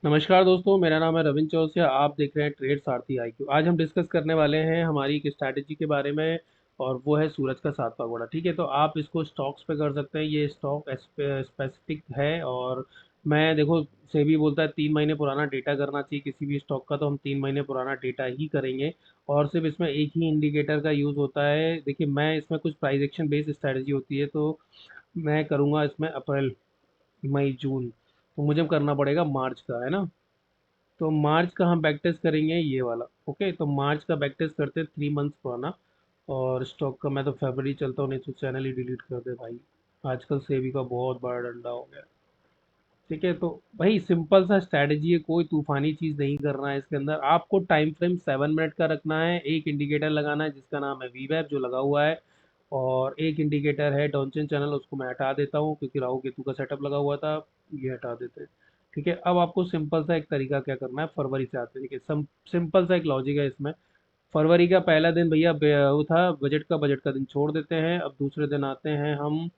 नमस्कार दोस्तों, मेरा नाम है रविंद्र चौरसिया। आप देख रहे हैं ट्रेड सारथी IQ। आज हम डिस्कस करने वाले हैं हमारी एक स्ट्रैटेजी के बारे में, और वो है सूरज का सातवां घोड़ा। ठीक है, तो आप इसको स्टॉक्स पे कर सकते हैं। ये स्टॉक स्पेसिफिक है, और मैं देखो, सेबी बोलता है 3 महीने पुराना डेटा करना चाहिए किसी भी स्टॉक का, तो हम 3 महीने पुराना डेटा ही करेंगे। और सिर्फ इसमें एक ही इंडिकेटर का यूज़ होता है। देखिए, मैं इसमें कुछ प्राइस एक्शन बेस्ड स्ट्रैटेजी होती है, तो मैं करूँगा इसमें अप्रैल, मई, जून। तो मुझे करना पड़ेगा मार्च का, है ना। तो मार्च का हम बैक टेस्ट करेंगे, ये वाला। ओके, तो मार्च का बैक टेस्ट करते हैं 3 मंथ्स पुराना। और स्टॉक का मैं तो फरवरी चलता हूँ, नहीं तो चैनल ही डिलीट कर दे भाई। आजकल सेबी का बहुत बड़ा डंडा हो गया। ठीक है, तो भाई सिंपल सा स्ट्रैटेजी है, कोई तूफानी चीज़ नहीं करना है इसके अंदर। आपको टाइम फ्रेम 7 मिनट का रखना है, एक इंडिकेटर लगाना है जिसका नाम है वीवैप जो लगा हुआ है। और एक इंडिकेटर है डॉनचन चैनल, उसको मैं हटा देता हूँ क्योंकि राहु केतु का सेटअप लगा हुआ था। ये हटा देते हैं। ठीक है, अब आपको सिंपल सा एक तरीका क्या करना है, फरवरी से आते हैं। देखिए, सिंपल सा एक लॉजिक है इसमें। फरवरी का पहला दिन भैया वो था बजट का दिन छोड़ देते हैं। अब दूसरे दिन आते हैं हम,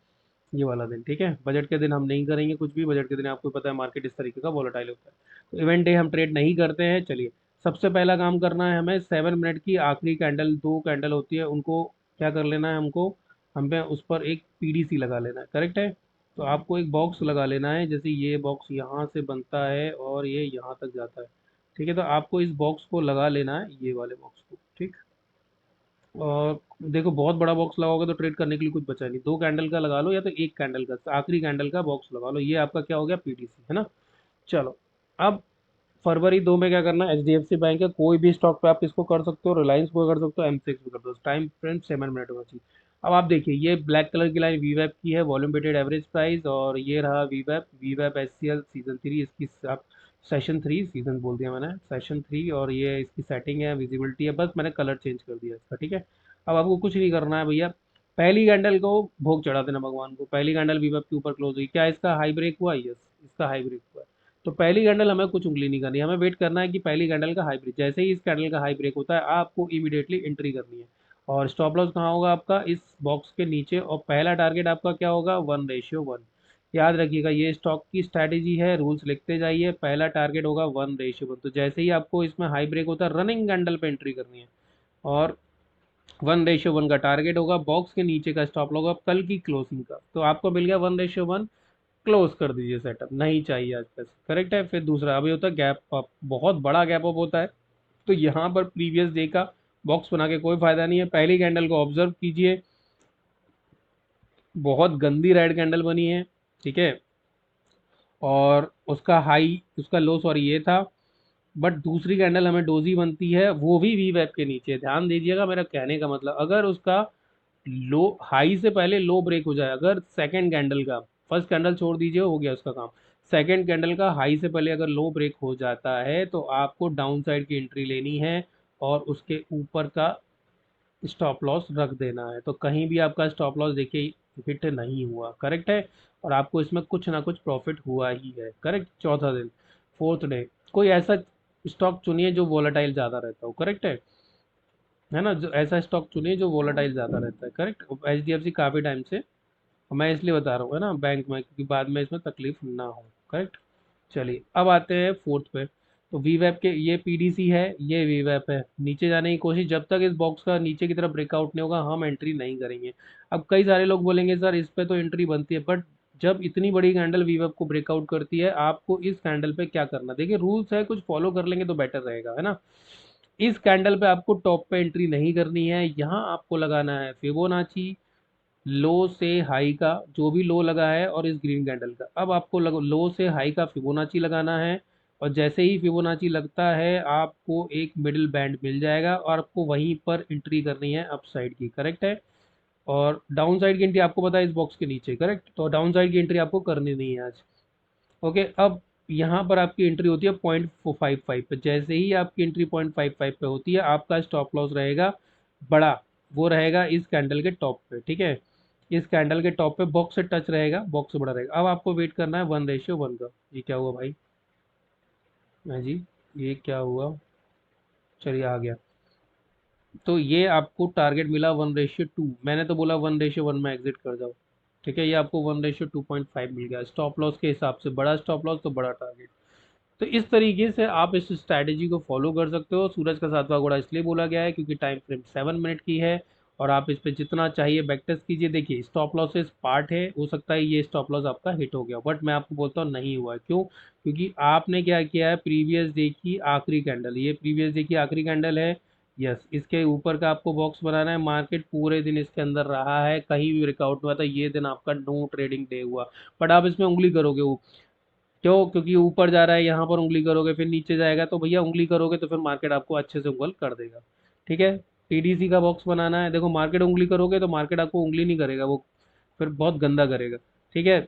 ये वाला दिन। ठीक है, बजट के दिन हम नहीं करेंगे कुछ भी। बजट के दिन आपको पता है मार्केट इस तरीके का वॉलेटाइल होता है, तो इवेंट डे हम ट्रेड नहीं करते हैं। चलिए, सबसे पहला काम करना है हमें, 7 मिनट की आखिरी कैंडल, दो कैंडल होती है, उनको क्या कर लेना है हमको, हमें उस पर एक PDC लगा लेना है। करेक्ट है, तो आपको एक बॉक्स लगा लेना है, जैसे ये बॉक्स यहाँ से बनता है और ये यहाँ तक जाता है। ठीक है, तो आपको इस बॉक्स को लगा लेना है, ये वाले बॉक्स को। ठीक। और देखो, बहुत बड़ा बॉक्स लगाओगे तो ट्रेड करने के लिए कुछ बचा नहीं। दो कैंडल का लगा लो, या तो एक कैंडल का, आखिरी कैंडल का बॉक्स लगा लो। ये आपका क्या हो गया, PTC, है ना। चलो, अब फरवरी 2 में क्या करना है, HDFC बैंक है, कोई भी स्टॉक पे आप इसको कर सकते हो, रिलायंस को कर सकते हो, MCX भी कर दो। टाइम फ्रेम 7 मिनट होना चाहिए। अब आप देखिए, ये ब्लैक कलर की लाइन वीवैप की है, वॉल्यूम वेटेड एवरेज प्राइस, और ये रहा वीवैप। वीवैप SCL सीजन 3, इसकी आप सेशन 3, सीजन बोल दिया मैंने, सेशन 3। और ये इसकी सेटिंग है, विजिबिलिटी है, बस मैंने कलर चेंज कर दिया इसका। ठीक है, अब आपको कुछ नहीं करना है भैया। पहली कैंडल को भोग चढ़ा देना भगवान को। पहली कैंडल वीवैप के ऊपर क्लोज हुई, क्या इसका हाई ब्रेक हुआ? यस, इसका हाई ब्रेक हुआ। तो पहली कैंडल हमें कुछ उंगली नहीं करनी, हमें वेट करना है कि पहली कैंडल का हाई ब्रेक, जैसे ही इस कैंडल का हाई ब्रेक होता है आपको इमीडिएटली एंट्री करनी है। और स्टॉप लॉस कहाँ होगा आपका, इस बॉक्स के नीचे। और पहला टारगेट आपका क्या होगा, 1:1। याद रखिएगा, ये स्टॉक की स्ट्रैटेजी है, रूल्स लिखते जाइए। पहला टारगेट होगा 1:1। तो जैसे ही आपको इसमें हाई ब्रेक होता है, रनिंग कैंडल पे एंट्री करनी है। और 1:1 का टारगेट होगा, बॉक्स के नीचे का स्टॉप होगा कल की क्लोजिंग का। तो आपको मिल गया 1:1, क्लोज कर दीजिए। सेटअप नहीं चाहिए आज पैसे। करेक्ट है। फिर दूसरा अभी होता है गैप अप, बहुत बड़ा गैप अप होता है। तो यहाँ पर प्रीवियस डे का बॉक्स बना के कोई फायदा नहीं है। पहली कैंडल को ऑब्जर्व कीजिए, बहुत गंदी रेड कैंडल बनी है। ठीक है, और उसका हाई, उसका लो, सॉरी, ये था। बट दूसरी कैंडल हमें डोजी बनती है, वो भी वी वेब के नीचे। ध्यान दीजिएगा, मेरा कहने का मतलब, अगर उसका लो, हाई से पहले लो ब्रेक हो जाए, अगर सेकंड कैंडल का, फर्स्ट कैंडल छोड़ दीजिए, हो गया उसका काम। सेकंड कैंडल का हाई से पहले अगर लो ब्रेक हो जाता है, तो आपको डाउन साइड की एंट्री लेनी है, और उसके ऊपर का स्टॉप लॉस रख देना है। तो कहीं भी आपका स्टॉप लॉस देखिए हिट नहीं हुआ। करेक्ट है, और आपको इसमें कुछ ना कुछ प्रॉफिट हुआ ही है। करेक्ट। चौथा दिन, फोर्थ डे, कोई ऐसा स्टॉक चुनिए जो वोलेटाइल ज़्यादा रहता हो। करेक्ट है ना, जो ऐसा स्टॉक चुनिए जो वोलेटाइल ज़्यादा रहता है। करेक्ट। HDFC काफ़ी टाइम से, मैं इसलिए बता रहा हूँ, है ना, बैंक में, क्योंकि बाद में इसमें तकलीफ ना हो। करेक्ट। चलिए, अब आते हैं फोर्थ पे। तो वीवैप के, ये PDC है, ये वीवैप है। नीचे जाने की कोशिश, जब तक इस बॉक्स का नीचे की तरफ ब्रेकआउट नहीं होगा हम एंट्री नहीं करेंगे। अब कई सारे लोग बोलेंगे सर इस पे तो एंट्री बनती है, बट जब इतनी बड़ी कैंडल वीवैप को ब्रेकआउट करती है, आपको इस कैंडल पे क्या करना, देखिए रूल्स है, कुछ फॉलो कर लेंगे तो बेटर रहेगा, है ना। इस कैंडल पे आपको टॉप पे एंट्री नहीं करनी है। यहाँ आपको लगाना है फिबोनाची, लो से हाई का, जो भी लो लगा है, और इस ग्रीन कैंडल का। अब आपको लो से हाई का फिबोनाची लगाना है। और जैसे ही फिबोनाची लगता है, आपको एक मिडिल बैंड मिल जाएगा, और आपको वहीं पर एंट्री करनी है अप साइड की। करेक्ट है। और डाउन साइड की एंट्री आपको पता है इस बॉक्स के नीचे। करेक्ट, तो डाउन साइड की एंट्री आपको करनी नहीं है आज। ओके, अब यहाँ पर आपकी एंट्री होती है 0.55 पे। जैसे ही आपकी एंट्री 0.55 पे होती है, आपका स्टॉप लॉस रहेगा बड़ा, वो रहेगा इस कैंडल के टॉप पे। ठीक है, इस कैंडल के टॉप पे बॉक्स से टच रहेगा, बॉक्स से बड़ा रहेगा। अब आपको वेट करना है 1:1 का। ये क्या हुआ भाई, हाँ जी, ये क्या हुआ, चलिए आ गया। तो ये आपको टारगेट मिला 1:2। मैंने तो बोला 1:1 में एग्जिट कर जाओ। ठीक है, ये आपको 1:2.5 मिल गया। स्टॉप लॉस के हिसाब से बड़ा स्टॉप लॉस तो बड़ा टारगेट। तो इस तरीके से आप इस स्ट्रैटेजी को फॉलो कर सकते हो। सूरज का सातवां घोड़ा इसलिए बोला गया है क्योंकि टाइम फ्रेम 7 मिनट की है और आप इस पे जितना चाहिए बैक टेस्ट कीजिए। देखिए स्टॉप लॉसेस पार्ट है, हो सकता है ये स्टॉप लॉस आपका हिट हो गया, बट मैं आपको बोलता हूँ नहीं हुआ है। क्यों? क्योंकि आपने क्या किया है, प्रीवियस डे की आखिरी कैंडल, ये प्रीवियस डे की आखिरी कैंडल है। यस, इसके ऊपर का आपको बॉक्स बनाना है। मार्केट पूरे दिन इसके अंदर रहा है, कहीं भी ब्रेकआउट हुआ था, ये दिन आपका नो ट्रेडिंग डे हुआ। बट आप इसमें उंगली करोगे, वो क्यों? क्योंकि ऊपर जा रहा है, यहाँ पर उंगली करोगे फिर नीचे जाएगा, तो भैया उंगली करोगे तो फिर मार्केट आपको अच्छे से उंगल कर देगा। ठीक है, पीडीसी का बॉक्स बनाना है। देखो मार्केट उंगली करोगे तो मार्केट आपको उंगली नहीं करेगा, वो फिर बहुत गंदा करेगा। ठीक है,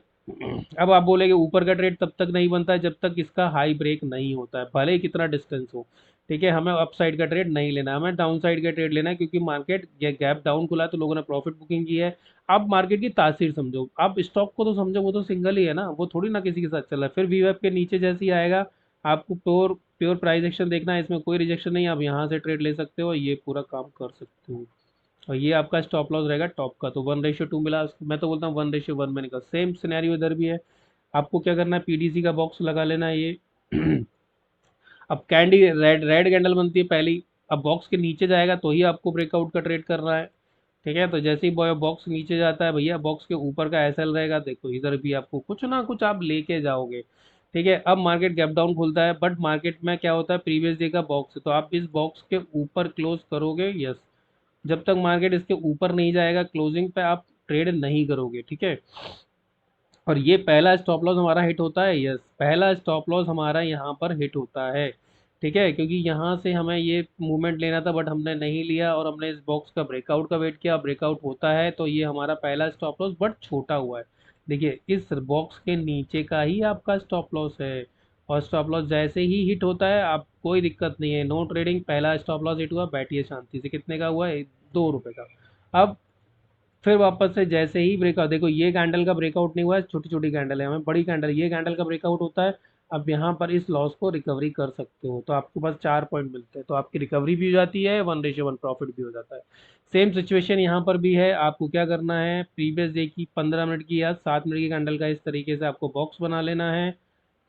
अब आप बोलेगे ऊपर का ट्रेड तब तक नहीं बनता है जब तक इसका हाई ब्रेक नहीं होता है, भले ही कितना डिस्टेंस हो। ठीक है, हमें अप साइड का ट्रेड नहीं लेना है, हमें डाउन साइड का ट्रेड लेना है, क्योंकि मार्केट ये गैप डाउन खुला है तो लोगों ने प्रॉफिट बुकिंग की है। आप मार्केट की तासीर समझो, आप स्टॉक को तो समझो, वो तो सिंगल ही है ना, वो थोड़ी ना किसी के साथ चल रहा है। फिर वीवेब के नीचे जैसे ही आएगा, आपको प्योर प्योर प्राइस एक्शन देखना है, इसमें कोई रिजेक्शन नहीं है, आप यहाँ से ट्रेड ले सकते हो, ये पूरा काम कर सकते हो। और ये आपका स्टॉप लॉस रहेगा टॉप का, तो 1:2 मिला, मैं तो बोलता हूँ 1:1 में निकल। सेम सिनेरियो इधर भी है। आपको क्या करना है, पीडीसी का बॉक्स लगा लेना है ये। अब कैंडी रेड रेड कैंडल बनती है पहली, अब बॉक्स के नीचे जाएगा तो ही आपको ब्रेकआउट का ट्रेड करना है। ठीक है, तो जैसे ही बॉक्स नीचे जाता है भैया, बॉक्स के ऊपर का एसएल रहेगा, देखो इधर भी आपको कुछ ना कुछ आप लेके जाओगे। ठीक है, अब मार्केट गैप डाउन खुलता है, बट मार्केट में क्या होता है, प्रीवियस डे का बॉक्स है तो आप इस बॉक्स के ऊपर क्लोज करोगे। यस, जब तक मार्केट इसके ऊपर नहीं जाएगा क्लोजिंग पे, आप ट्रेड नहीं करोगे। ठीक है, और ये पहला स्टॉप लॉस हमारा हिट होता है। यस, पहला स्टॉप लॉस हमारा यहाँ पर हिट होता है। ठीक है, क्योंकि यहाँ से हमें ये मूवमेंट लेना था बट हमने नहीं लिया और हमने इस बॉक्स का ब्रेकआउट का वेट किया, ब्रेकआउट होता है तो ये हमारा पहला स्टॉप लॉस बट छोटा हुआ है। देखिए इस बॉक्स के नीचे का ही आपका स्टॉप लॉस है, और स्टॉप लॉस जैसे ही हिट होता है, आप कोई दिक्कत नहीं है, नो ट्रेडिंग। पहला स्टॉप लॉस हिट हुआ, बैठिए शांति से। कितने का हुआ है? 2 रुपये का। अब फिर वापस से जैसे ही ब्रेकआउट, देखो ये कैंडल का ब्रेकआउट नहीं हुआ है, छोटी छोटी कैंडल है, हमें बड़ी कैंडल, ये कैंडल का ब्रेकआउट होता है। अब यहाँ पर इस लॉस को रिकवरी कर सकते हो, तो आपके पास 4 पॉइंट मिलते हैं, तो आपकी रिकवरी भी हो जाती है, 1:1 प्रॉफिट भी हो जाता है। सेम सिचुएशन यहाँ पर भी है। आपको क्या करना है, प्रीवियस डे की 15 मिनट की या 7 मिनट की कैंडल का इस तरीके से आपको बॉक्स बना लेना है।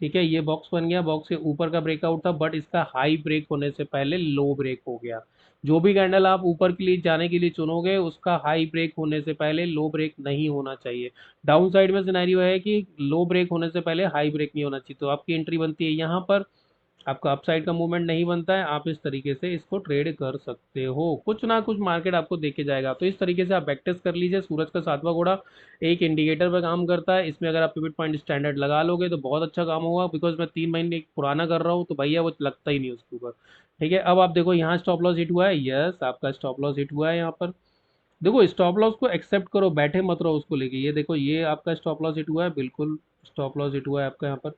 ठीक है, ये बॉक्स बन गया, बॉक्स के ऊपर का ब्रेकआउट था बट इसका हाई ब्रेक होने से पहले लो ब्रेक हो गया। जो भी कैंडल आप ऊपर के लिए जाने के लिए चुनोगे, उसका हाई ब्रेक होने से पहले लो ब्रेक नहीं होना चाहिए। डाउन साइड में सिनेरियो है कि लो ब्रेक होने से पहले हाई ब्रेक नहीं होना चाहिए, तो आपकी एंट्री बनती है यहाँ पर। आपका अपसाइड का मूवमेंट नहीं बनता है, आप इस तरीके से इसको ट्रेड कर सकते हो, कुछ ना कुछ मार्केट आपको देके जाएगा। तो इस तरीके से आप बैक टेस्ट कर लीजिए। सूरज का सातवां घोड़ा एक इंडिकेटर पर काम करता है, इसमें अगर आप पिवट पॉइंट स्टैंडर्ड लगा लोगे तो बहुत अच्छा काम होगा, बिकॉज मैं 3 महीने पुराना कर रहा हूँ तो भैया वो लगता ही नहीं उसके ऊपर। ठीक है, अब आप देखो यहाँ स्टॉप लॉस हिट हुआ है। यस, आपका स्टॉप लॉस हिट हुआ है यहाँ पर। देखो स्टॉप लॉस को एक्सेप्ट करो, बैठे मत रहो उसको लेके। ये देखो ये आपका स्टॉप लॉस हिट हुआ है, बिल्कुल स्टॉप लॉस हिट हुआ है आपका यहाँ पर।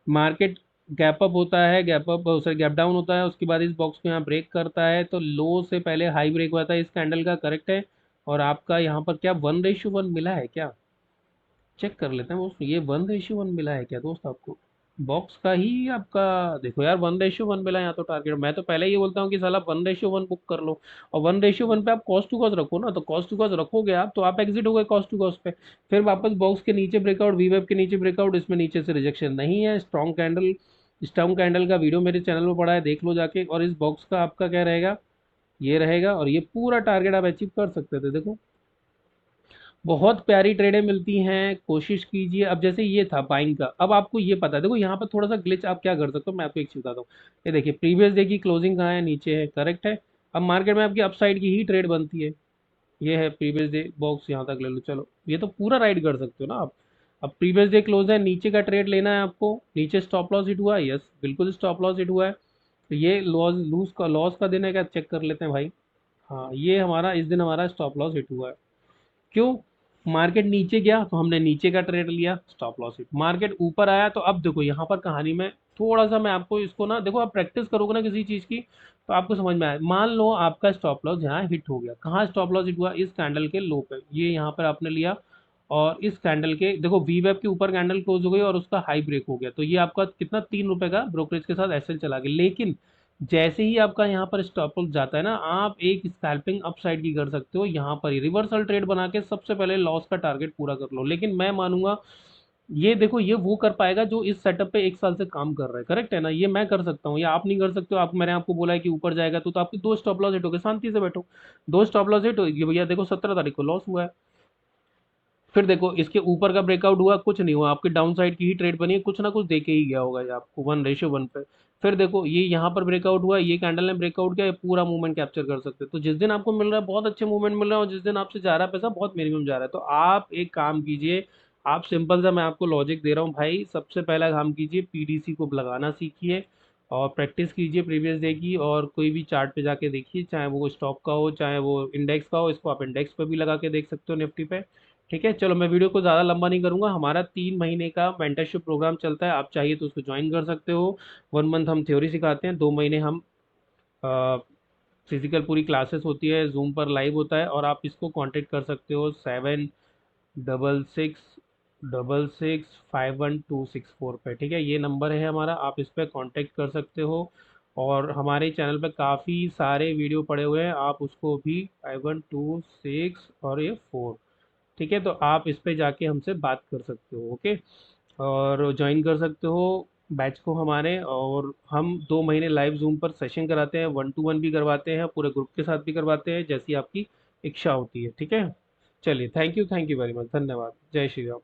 मार्केट गैप अप होता है, gap up sorry gap down होता है, उसके बाद इस बॉक्स को यहाँ ब्रेक करता है, तो लो से पहले हाई ब्रेक हुआ था इस कैंडल का, करेक्ट है। और आपका यहाँ पर क्या 1:1 मिला है क्या? चेक कर लेते हैं दोस्त, ये 1:1 मिला है क्या दोस्त आपको? बॉक्स का ही आपका, देखो यार 1:1 मिला है यहाँ तो टारगेट। मैं तो पहले ही बोलता हूँ कि साला 1:1 बुक कर लो, और 1:1 पे आप कॉस्ट टू कॉस्ट रखो ना, तो कॉस्ट टू कॉस्ट रखोगे आप तो आप एग्जिट हो गए कॉस्ट टू कॉस्ट पे। फिर वापस बॉक्स के नीचे ब्रेकआउट, वीवेब के नीचे ब्रेकआउट, इसमें नीचे से रिजेक्शन नहीं है। स्ट्रॉन्ग कैंडल का वीडियो मेरे चैनल में पड़ा है, देख लो जाके। और इस बॉक्स का आपका क्या रहेगा, ये रहेगा, और ये पूरा टारगेट आप अचीव कर सकते थे। देखो बहुत प्यारी ट्रेडें मिलती हैं, कोशिश कीजिए। अब जैसे ये था बाइंग का, अब आपको ये पता है, देखो यहाँ पर थोड़ा सा ग्लिच आप क्या कर सकते हो, मैं आपको एक चीज बताता हूँ। ये देखिए प्रीवियस डे की क्लोजिंग कहाँ है, नीचे है, करेक्ट है। अब मार्केट में आपकी अपसाइड की ही ट्रेड बनती है, ये है प्रीवियस डे बॉक्स, यहाँ तक ले लो, चलो ये तो पूरा राइड कर सकते हो ना आप। अब प्रीवियस डे क्लोज है, नीचे का ट्रेड लेना है आपको, नीचे स्टॉप लॉस हिट हुआ है। यस, बिल्कुल स्टॉप लॉस हिट हुआ है, तो ये लॉस का दिन है क्या, चेक कर लेते हैं भाई। हाँ, ये हमारा इस दिन हमारा स्टॉप लॉस हिट हुआ है। क्यों? मार्केट नीचे गया तो हमने नीचे का ट्रेड लिया, स्टॉप लॉस हिट। मार्केट ऊपर आया तो अब देखो यहाँ पर कहानी में थोड़ा सा मैं आपको इसको ना, देखो आप प्रैक्टिस करोगे ना किसी चीज की तो आपको समझ में आए। मान लो आपका स्टॉप लॉस यहाँ हिट हो गया, कहाँ स्टॉप लॉस हिट हुआ, इस कैंडल के लो पे, ये यहाँ पर आपने लिया, और इस कैंडल के देखो वी वेब के ऊपर कैंडल क्लोज हो गई और उसका हाई ब्रेक हो गया, तो ये आपका कितना, 3 रुपए का ब्रोकरेज के साथ एसएल चला गया। लेकिन जैसे ही आपका यहाँ पर स्टॉप लॉस जाता है ना, आप एक स्कैल्पिंग अपसाइड की कर सकते हो, यहाँ पर ही रिवर्सल ट्रेड बना के सबसे पहले लॉस का टारगेट पूरा कर लो। लेकिन मैं मानूंगा ये देखो, ये वो कर पाएगा जो इस सेटअप पे 1 साल से काम कर रहा है, करेक्ट है ना? ये मैं कर सकता हूँ, ये आप नहीं कर सकते हो। आप, मैंने आपको बोला है कि ऊपर जाएगा तो आपके 2 स्टॉप लॉस हिट हो गए, शांति से बैठो। 2 स्टॉप लॉस हिट हो गए भैया, देखो 17 तारीख को लॉस हुआ है। फिर देखो इसके ऊपर का ब्रेकआउट हुआ, कुछ नहीं हुआ, आपकी डाउन साइड की ही ट्रेड बनी है, कुछ ना कुछ देके ही गया होगा ये आपको 1:1 पे। फिर देखो ये यहाँ पर ब्रेकआउट हुआ, ये कैंडल ने ब्रेकआउट किया, ये पूरा मूवमेंट कैप्चर कर सकते हैं। तो जिस दिन आपको मिल रहा है बहुत अच्छे मूवमेंट मिल रहा है, और जिस दिन आपसे जा रहा है पैसा बहुत मिनिमम जा रहा है, तो आप एक काम कीजिए। आप सिंपल सा, मैं आपको लॉजिक दे रहा हूँ भाई, सबसे पहला काम कीजिए, पीडीसी को लगाना सीखिए और प्रैक्टिस कीजिए प्रीवियस डे की। और कोई भी चार्ट पे जाके देखिए, चाहे वो स्टॉक का हो चाहे वो इंडेक्स का हो, इसको आप इंडेक्स पे भी लगा के देख सकते हो, निफ्टी पे। ठीक है, चलो मैं वीडियो को ज़्यादा लंबा नहीं करूंगा। हमारा 3 महीने का मेंटरशिप प्रोग्राम चलता है, आप चाहिए तो उसको ज्वाइन कर सकते हो। 1 मंथ हम थ्योरी सिखाते हैं, 2 महीने हम फिजिकल पूरी क्लासेस होती है, जूम पर लाइव होता है। और आप इसको कांटेक्ट कर सकते हो 7666651 264 पे। ठीक है, ये नंबर है हमारा, आप इस पर कांटेक्ट कर सकते हो। और हमारे चैनल पे काफ़ी सारे वीडियो पड़े हुए हैं, आप उसको भी 5126 और ये 4। ठीक है, तो आप इस पे जाके हमसे बात कर सकते हो, ओके। और ज्वाइन कर सकते हो बैच को हमारे। और हम 2 महीने लाइव जूम पर सेशन कराते हैं, 1 to 1 भी करवाते हैं, पूरे ग्रुप के साथ भी करवाते हैं, जैसी आपकी इच्छा होती है। ठीक है, चलिए, थैंक यू वेरी मच, धन्यवाद, जय श्री राम।